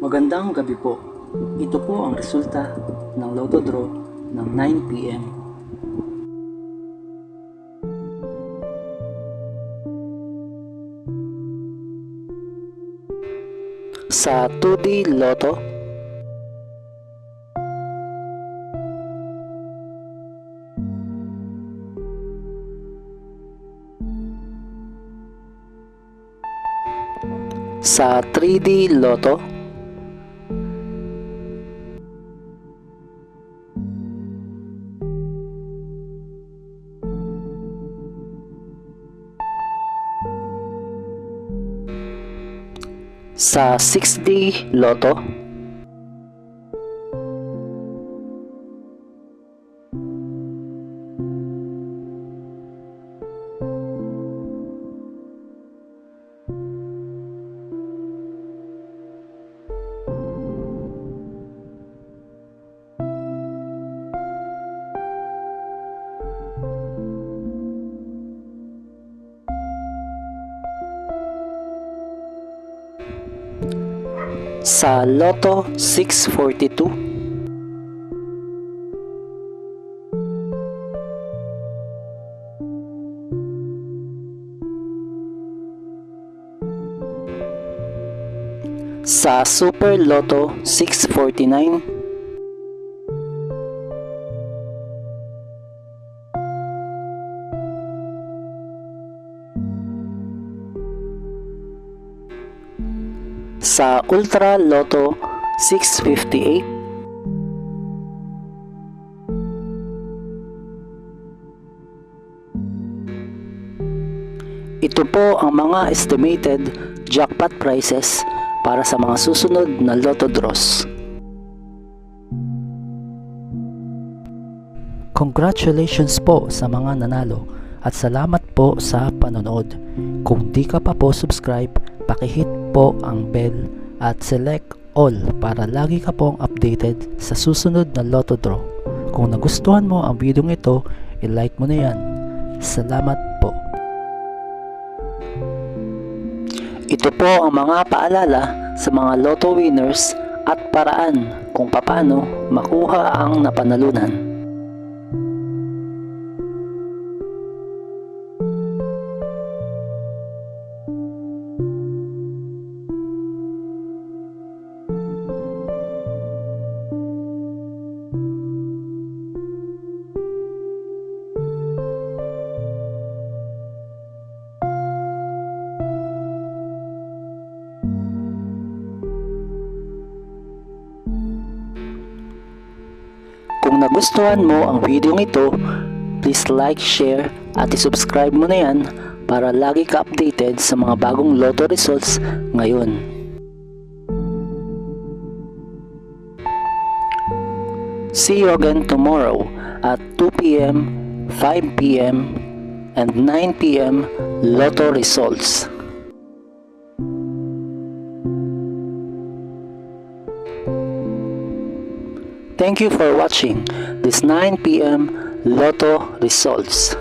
Magandang gabi po. Ito po ang resulta ng Lotto Draw ng 9 PM. Sa 2D Lotto, sa 3D Lotto, sa 6D Lotto, sa Lotto 642, sa Super Lotto 649, sa Ultra Lotto 658, ito po ang mga estimated jackpot prices para sa mga susunod na Lotto draws. Congratulations po sa mga nanalo at salamat po sa panonood. Kung di ka pa po subscribe, pakihit po ang bell at select all para lagi ka pong updated sa susunod na Lotto Draw. Kung nagustuhan mo ang video ito, i-like mo na yan. Salamat po. Ito po ang mga paalala sa mga Lotto winners at paraan kung paano makuha ang napanalunan. Kung nagustuhan mo ang video ito, please like, share at i-subscribe mo na yan para lagi ka updated sa mga bagong Lotto results ngayon. See you again tomorrow at 2 PM, 5 PM, and 9 PM Lotto results. Thank you for watching this 9 PM Lotto results.